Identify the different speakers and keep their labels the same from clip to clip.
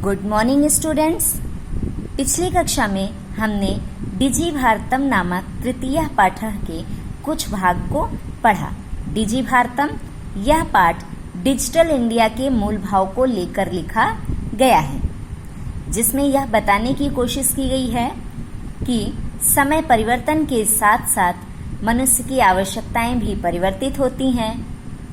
Speaker 1: Good morning students. पिछली कक्षा में हमने डिजी भारतम नामक तृतीय पाठक के कुछ भाग को पढ़ा। डिजी भारतम यह पाठ डिजिटल इंडिया के मूल भाव को लेकर लिखा गया है, जिसमें यह बताने की कोशिश की गई है कि समय परिवर्तन के साथ साथ मनुष्य की आवश्यकताएं भी परिवर्तित होती हैं।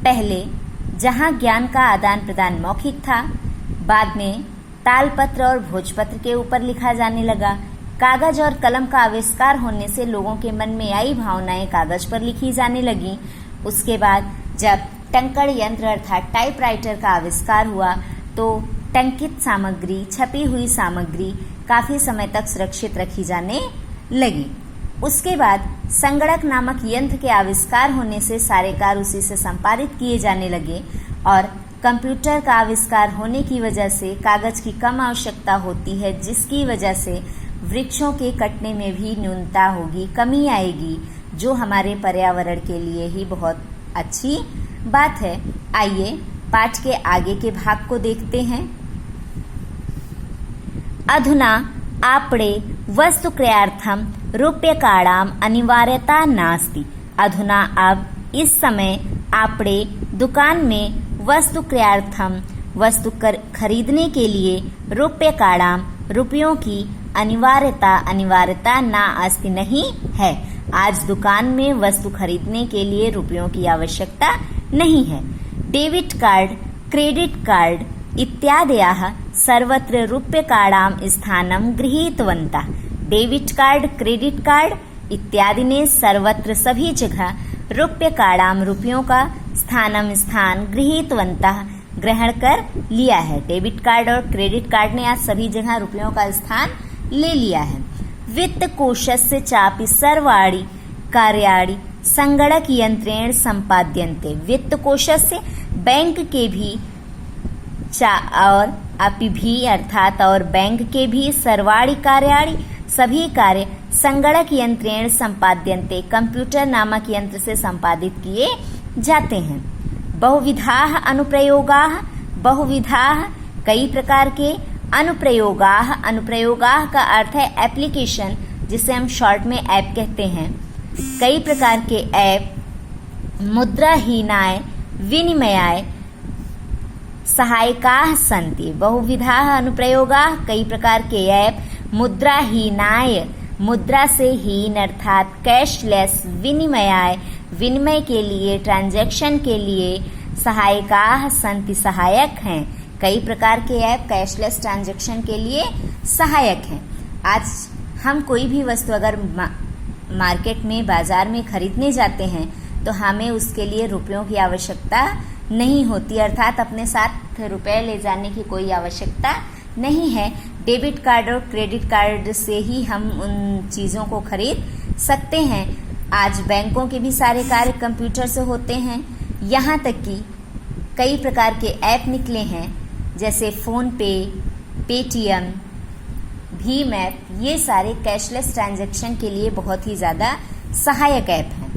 Speaker 1: पहले जहां ज्ञान का आदान प्रदान मौखिक था, बाद में तालपत्र और भोजपत्र के ऊपर लिखा जाने लगा। कागज और कलम का आविष्कार होने से लोगों के मन में आई भावनाएं कागज पर लिखी जाने लगी। उसके बाद जब टंकण यंत्र अर्थात टाइपराइटर का आविष्कार हुआ तो टंकित सामग्री, छपी हुई सामग्री काफी समय तक सुरक्षित रखी जाने लगी। उसके बाद संगणक नामक यंत्र के आविष्कार होने से सारे कार्य उसी से संपादित किए जाने लगे और कंप्यूटर का आविष्कार होने की वजह से कागज की कम आवश्यकता होती है, जिसकी वजह से वृक्षों के कटने में भी न्यूनता होगी, कमी आएगी, जो हमारे पर्यावरण के लिए ही बहुत अच्छी बात है। आइए पाठ के आगे के भाग को देखते हैं। अधुना आपणे वस्तुक्रयार्थम रूप्यकाणाम अनिवार्यता नास्ति। अधुना अब इस समय आपणे दुकान में वस्तु क्रयार्थम वस्तु खरीदने के लिए रूप्यकाणाम रुपयों की अनिवार्यता ना अस्ति नहीं है। आज दुकान में वस्तु खरीदने के लिए रुपयों की आवश्यकता नहीं है। डेबिट कार्ड, क्रेडिट कार्ड इत्यादयः सर्वत्र रूप्यकाणाम स्थानं गृहीतवन्तः। डेबिट कार्ड, क्रेडिट कार्ड इत्यादि ने सर्वत्र सभी जगह रूप्यकाणाम रुपयों का स्थान गृहीतवन्तः ग्रहण कर लिया है। डेबिट कार्ड और क्रेडिट कार्ड ने आज सभी जगह रुपयों का स्थान ले लिया है। वित्त कोशस्य चापि सर्वाणि कार्याणि संगणक यंत्रेण संपाद्यन्ते। वित्त कोशस्य बैंक के भी और अपि भी अर्थात और बैंक के भी सर्वाणि कार्याणि सभी कार्य संगणक यंत्रेण संपाद्यन्ते कंप्यूटर नामक यंत्र से संपादित किए जाते हैं। बहुविधाः अनुप्रयोगाः, बहुविधाः कई प्रकार के, अनुप्रयोगाः, अनुप्रयोगाः का अर्थ है एप्लीकेशन, जिसे हम शॉर्ट में ऐप कहते हैं। कई प्रकार के ऐप मुद्राहीनाय विनिमयाय सहायकाः सन्ति। बहुविधाः अनुप्रयोगाः कई प्रकार के ऐप मुद्राहीनाय, मुद्रा से हीन अर्थात कैशलेस, विनिमयाय विनिमय के लिए, ट्रांजैक्शन के लिए, सहायकाः सन्ति सहायक हैं। कई प्रकार के ऐप कैशलेस ट्रांजैक्शन के लिए सहायक हैं। आज हम कोई भी वस्तु अगर मार्केट में, बाजार में खरीदने जाते हैं तो हमें उसके लिए रुपयों की आवश्यकता नहीं होती, अर्थात अपने साथ रुपए ले जाने की कोई आवश्यकता नहीं है। डेबिट कार्ड और क्रेडिट कार्ड से ही हम उन चीज़ों को खरीद सकते हैं। आज बैंकों के भी सारे कार्य कंप्यूटर से होते हैं। यहाँ तक कि कई प्रकार के ऐप निकले हैं, जैसे फ़ोन पे, पेटीएम, भीम ऐप। ये सारे कैशलेस ट्रांजैक्शन के लिए बहुत ही ज़्यादा सहायक ऐप हैं।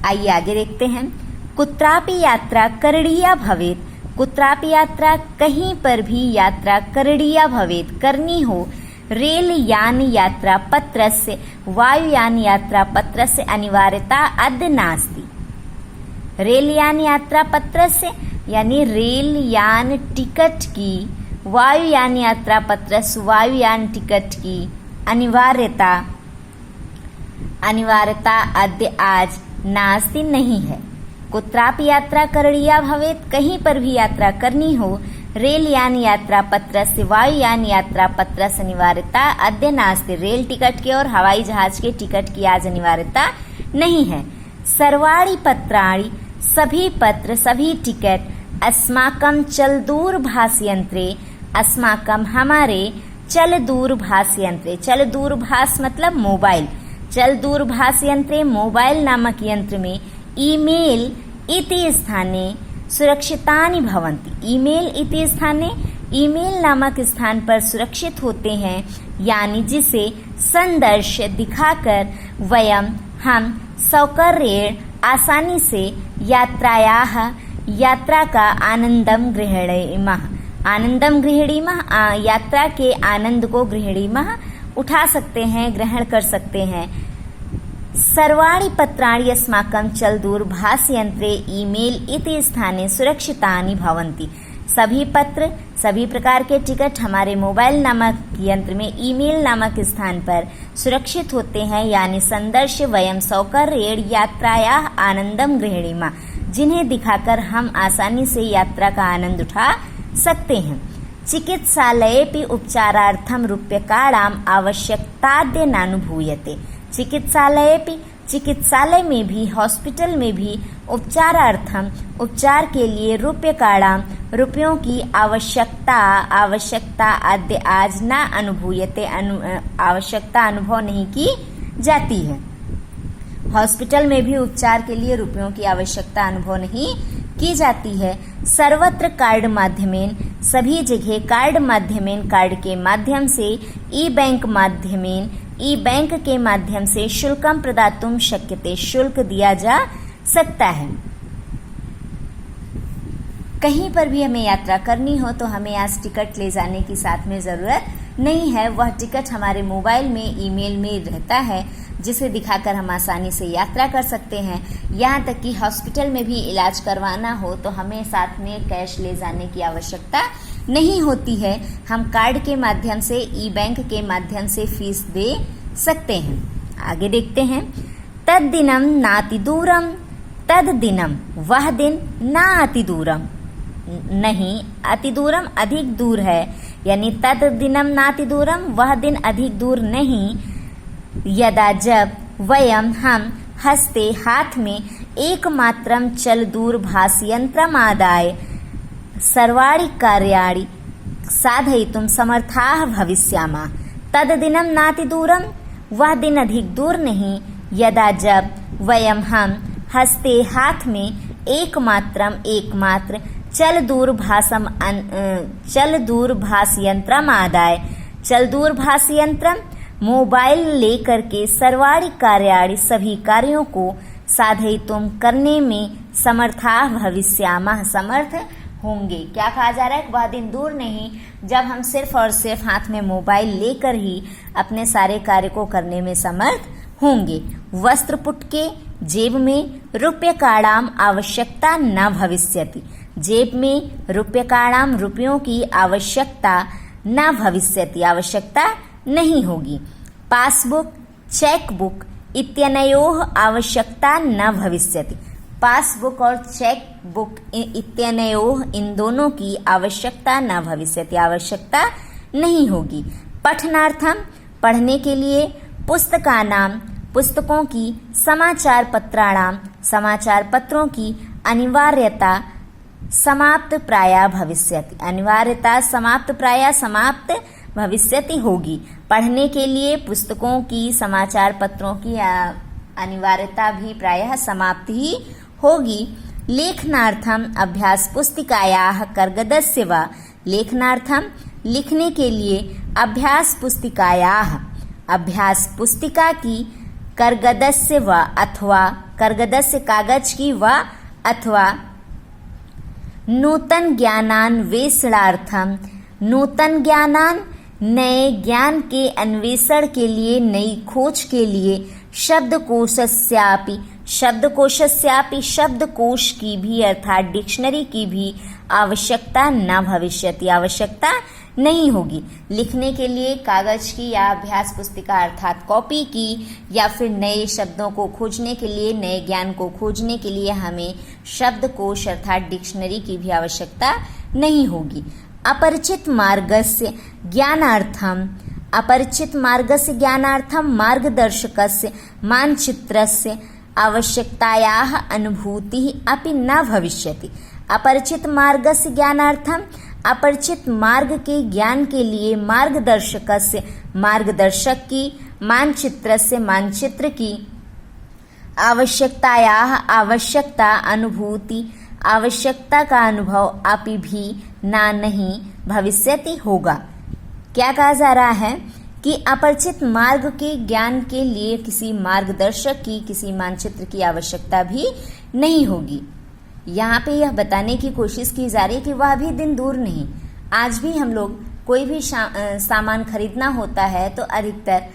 Speaker 1: आइए आगे देखते हैं। कुत्रापि यात्रा करणीया भवेत्। कुत्रापि यात्रा, कहीं पर भी यात्रा करणीया भवेत्, करनी हो। रेल यान यात्रा पत्रस्य वायुयान यात्रा पत्रस्य अनिवार्यता अद्य नास्ति। रेल यान यात्रा पत्रस्य यानी रेल यान टिकट की, वायुयान यात्रा पत्रस्य वायुयान टिकट की अनिवार्यता अद्य आज नास्ति नहीं है। कुत्रापि यात्रा करणीया भवेत्, कहीं पर भी यात्रा करनी हो। रेल यान यात्रा पत्रस्य वायुयान यात्रा पत्रस्य अनिवार्यता अद्य नास्ति। रेल टिकट के और हवाई जहाज के टिकट की आज अनिवार्यता नहीं है। सर्वाणि पत्राणि, सभी पत्र, सभी टिकट, अस्माकं चल दूरभाष यंत्रे, अस्माकं हमारे, चल दूरभाष यंत्रे। चल दूरभाष मतलब मोबाइल। चल दूरभाष यंत्रे मोबाइल नामक यंत्र में ईमेल इति स्थाने सुरक्षितानि भवन्ति। ईमेल इति स्थाने, ईमेल नामक स्थान पर सुरक्षित होते हैं, यानी जिसे संदर्श दिखाकर हम सौकर्येण आसानी से यात्रा का आनंदम गृह्णीमः, आनंदम गृहिणीमः, यात्रा के आनंद को गृहिणीमः उठा सकते हैं, ग्रहण कर सकते हैं। सर्वाणि पत्राणि अस्माकं चलदूरभाषयंत्रे ईमेल इति स्थाने सुरक्षितानि भवन्ति। सभी पत्र, सभी प्रकार के टिकट हमारे मोबाइल नामक यंत्र में ईमेल नामक स्थान पर सुरक्षित होते हैं, यानी संदर्श वयम सौकर्येण यात्रायाः आनंदम गृहिणीमः, जिन्हें दिखाकर हम आसानी से यात्रा का आनंद उठा सकते हैं। चिकित्सालयेपि उपचारार्थम रूप्यकाणाम आवश्यकताद्य नानुभूयते। चिकित्सालयेपि, चिकित्सालय में भी, हॉस्पिटल में भी उपचारार्थम, उपचार के लिए रूप्यकाणाम, रुपयों की आवश्यकता आद्य आज ना अनुभूयते, आवश्यकता अनुभव नहीं की जाती है। हॉस्पिटल में भी उपचार के लिए रुपयों की आवश्यकता अनुभव नहीं की जाती है। सर्वत्र कार्ड माध्यमेन, सभी जगह कार्ड माध्यमेन, कार्ड के माध्यम से, ई बैंक माध्यमेन, ई बैंक के माध्यम से शुल्कम प्रदातुम शक्यते, शुल्क दिया जा सकता है। कहीं पर भी हमें यात्रा करनी हो तो हमें आज टिकट ले जाने की साथ में जरूरत नहीं है। वह टिकट हमारे मोबाइल में, ईमेल में रहता है, जिसे दिखाकर हम आसानी से यात्रा कर सकते हैं। यहाँ तक कि हॉस्पिटल में भी इलाज करवाना हो तो हमें साथ में कैश ले जाने की आवश्यकता नहीं होती है। हम कार्ड के माध्यम से, ई बैंक के माध्यम से फीस दे सकते हैं। आगे देखते हैं। तद दिनम नाति दूरम, तद दिनम, वह दिन, ना अति दूरम, नहीं, अति दूरम अधिक दूर है, यानी तद दिनम नाति दूरम, वह दिन अधिक दूर नहीं। यदा, जब, वयम, हम, हस्ते, हाथ में, एकमात्रम चल दूरभाषयंत्रम आदाय सर्वाणि कार्याणि साधयितुं समर्थाः भविष्यामः। तद दिनम नाति दूरम, वह दिन अधिक दूर नहीं। यदा, जब, वयम, हम, हस्ते, हाथ में, एकमात्रम, एकमात्र, चल दूरभाष यंत्रम आदाय, चल दूरभाष यंत्रम, मोबाइल लेकर के, सर्वाणि कार्याणि, सभी कार्यों को, साधयितुम, करने में, समर्था भविष्यामः, समर्थ होंगे। क्या कहा जा रहा है? वह दिन दूर नहीं जब हम सिर्फ और सिर्फ हाथ में मोबाइल लेकर ही अपने सारे कार्य को करने में समर्थ होंगे। वस्त्र पुटके, जेब में, रूप्यकाणाम आवश्यकता न भविष्यति, जेब में रूप्यकाणाम, रुपयों की आवश्यकता न भविष्यति, आवश्यकता नहीं होगी। पासबुक, चेक बुक इत्यनयोः आवश्यकता न भविष्यति, पासबुक और चेक बुक इत्यनयोः, इन दोनों की आवश्यकता न भविष्यति, आवश्यकता नहीं होगी। पठनार्थम, पढ़ने के लिए, पुस्तकानाम, पुस्तकों की, समाचार पत्राणाम, समाचार पत्रों की, अनिवार्यता समाप्त प्राय भविष्यति, अनिवार्यता समाप्त प्राय समाप्त भविष्यति होगी। पढ़ने के लिए पुस्तकों की, समाचार पत्रों की अनिवार्यता भी प्रायः समाप्त ही होगी। लेखनार्थम अभ्यास पुस्तिकायाः कर्गदस्य वा, लेखनार्थम लिखने के लिए, अभ्यास पुस्तिकायाः, अभ्यास पुस्तिका की, कर्गदस्य वा अथवा, कर्गदस्य कागज की, वा अथवा, नूतन ज्ञानान्वेषणार्थम, नूतन ज्ञानान, नए ज्ञान के अन्वेषण के लिए, नई खोज के लिए, शब्दकोशस्यापि, शब्दकोशस्यापि, शब्दकोश की भी अर्थात डिक्शनरी की भी आवश्यकता न भविष्यति, आवश्यकता नहीं होगी। लिखने के लिए कागज की या अभ्यास पुस्तिका अर्थात कॉपी की, या फिर नए शब्दों को खोजने के लिए, नए ज्ञान को खोजने के लिए हमें शब्दकोश अर्थात डिक्शनरी की भी आवश्यकता नहीं होगी। अपरिचित मार्गस्य ज्ञानार्थम, अपरिचित मार्गस्य ज्ञानार्थम मार्गदर्शकस्य मानचित्रस्य आवश्यकतायाः अनुभूतिः अपि न भविष्यति। अपरिचित मार्गस्य ज्ञानार्थम, अपरिचित मार्ग के ज्ञान के लिए, मार्गदर्शकस्य, मार्गदर्शक की, मानचित्रस्य, मानचित्र की, आवश्यकतायाः, आवश्यकता, अनुभूति, आवश्यकता का अनुभव, अपि भी, ना, नहीं, भविष्यति होगा। क्या कहा जा रहा है कि अपरिचित मार्ग के ज्ञान के लिए किसी मार्गदर्शक की, किसी मानचित्र की आवश्यकता भी नहीं होगी। यहाँ पे यह बताने की कोशिश की जा रही है कि वह भी दिन दूर नहीं, आज भी हम लोग कोई भी सामान खरीदना होता है तो अधिकतर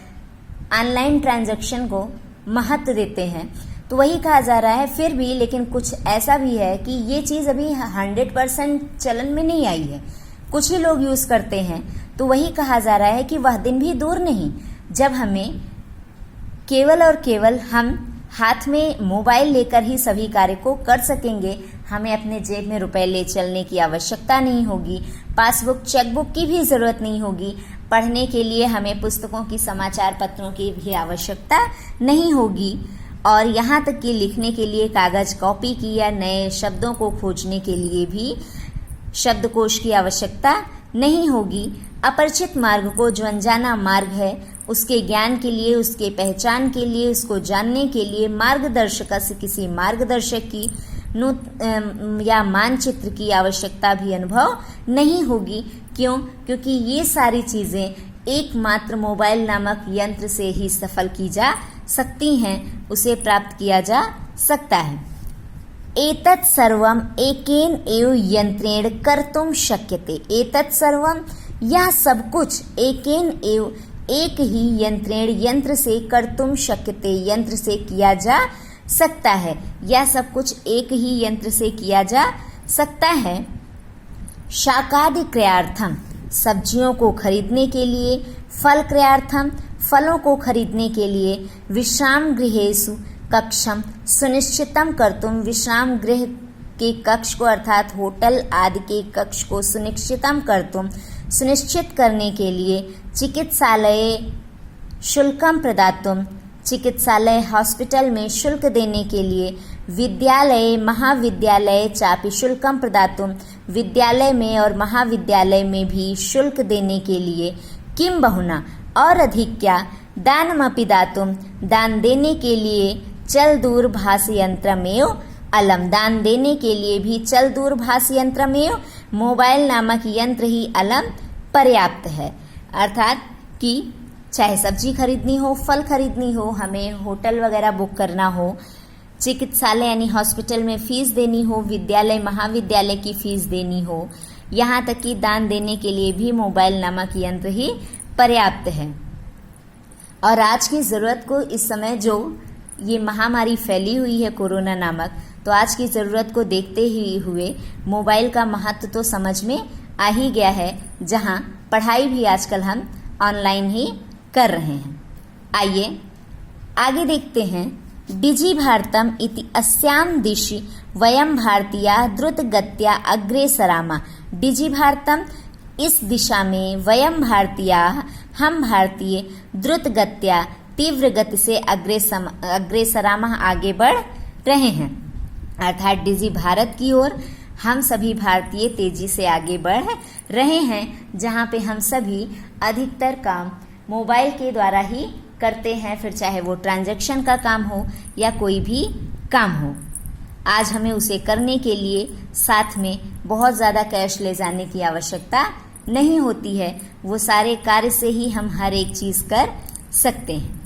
Speaker 1: ऑनलाइन ट्रांजैक्शन को महत्व देते हैं। तो वही कहा जा रहा है, फिर भी लेकिन कुछ ऐसा भी है कि ये चीज़ अभी 100% चलन में नहीं आई है, कुछ ही लोग यूज़ करते हैं। तो वही कहा जा रहा है कि वह दिन भी दूर नहीं जब हमें केवल और केवल हम हाथ में मोबाइल लेकर ही सभी कार्य को कर सकेंगे। हमें अपने जेब में रुपए ले चलने की आवश्यकता नहीं होगी, पासबुक चेकबुक की भी ज़रूरत नहीं होगी, पढ़ने के लिए हमें पुस्तकों की समाचार पत्रों की भी आवश्यकता नहीं होगी, और यहाँ तक कि लिखने के लिए कागज कॉपी की या नए शब्दों को खोजने के लिए भी शब्दकोश की आवश्यकता नहीं होगी। अपरिचित मार्ग को, जो अनजाना मार्ग है, उसके ज्ञान के लिए, उसके पहचान के लिए, उसको जानने के लिए मार्गदर्शक से किसी मार्गदर्शक की या मानचित्र की आवश्यकता भी अनुभव नहीं होगी। क्यों? क्योंकि ये सारी चीज़ें एकमात्र मोबाइल नामक यंत्र से ही सफल की जा सकती हैं, उसे प्राप्त किया जा सकता है। एतत् सर्वम एकेन एव यंत्रेण कर्तुम शक्यते। एतत् सर्वम, यह सब कुछ एकेन एव, एक ही यंत्रेण, यंत्र से, कर्तुम शक्यते, यंत्र से किया जा सकता है। यह सब कुछ एक ही यंत्र से किया जा सकता है। शाकादि क्रयार्थम, सब्जियों को खरीदने के लिए, फल क्रयार्थम, फलों को खरीदने के लिए, विश्राम गृहेषु कक्षम सुनिश्चितम कर्तुम, विश्राम गृह के कक्ष को अर्थात होटल आदि के कक्ष को सुनिश्चितम कर्तुम, सुनिश्चित करने के लिए, चिकित्सालय शुल्कम प्रदातुम, चिकित्सालय हॉस्पिटल में शुल्क देने के लिए, विद्यालय महाविद्यालय चापि शुल्कम प्रदातुम, विद्यालय में और महाविद्यालय में भी शुल्क देने के लिए, किम बहुना, और अधिक क्या, दानमपि दातुम, दान देने के लिए, चल दूरभाष यंत्रमेव अलम, दान देने के लिए भी चल दूरभाष यंत्रमेव, मोबाइल नामक यंत्र ही अलम पर्याप्त है। अर्थात कि चाहे सब्जी खरीदनी हो, फल खरीदनी हो, हमें होटल वगैरह बुक करना हो, चिकित्सालय यानी हॉस्पिटल में फीस देनी हो, विद्यालय महाविद्यालय की फीस देनी हो, यहाँ तक कि दान देने के लिए भी मोबाइल नामक यंत्र ही पर्याप्त है। और आज की ज़रूरत को, इस समय जो ये महामारी फैली हुई है कोरोना नामक, तो आज की ज़रूरत को देखते ही हुए मोबाइल का महत्व तो समझ में आ ही गया है, जहाँ पढ़ाई भी आजकल हम ऑनलाइन ही कर रहे हैं। आइए आगे देखते हैं। डिजि भारतम इति अस्याम दिशि वयम भारतीया द्रुत गत्या अग्रे सरामा। डिजि भारतम, इस दिशा में, वयम भारतीया, हम भारतीय, द्रुत गत्या, तीव्र गति से अग्रेसरामा, आगे बढ़ रहे हैं। अर्थात डिजि भारत की ओर हम सभी भारतीय तेजी से आगे बढ़ रहे हैं, जहाँ पे हम सभी अधिकतर काम मोबाइल के द्वारा ही करते हैं, फिर चाहे वो ट्रांजैक्शन का काम हो या कोई भी काम हो। आज हमें उसे करने के लिए साथ में बहुत ज़्यादा कैश ले जाने की आवश्यकता नहीं होती है, वो सारे कार्य से ही हम हर एक चीज़ कर सकते हैं।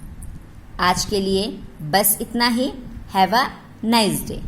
Speaker 1: आज के लिए बस इतना ही। Have a nice day.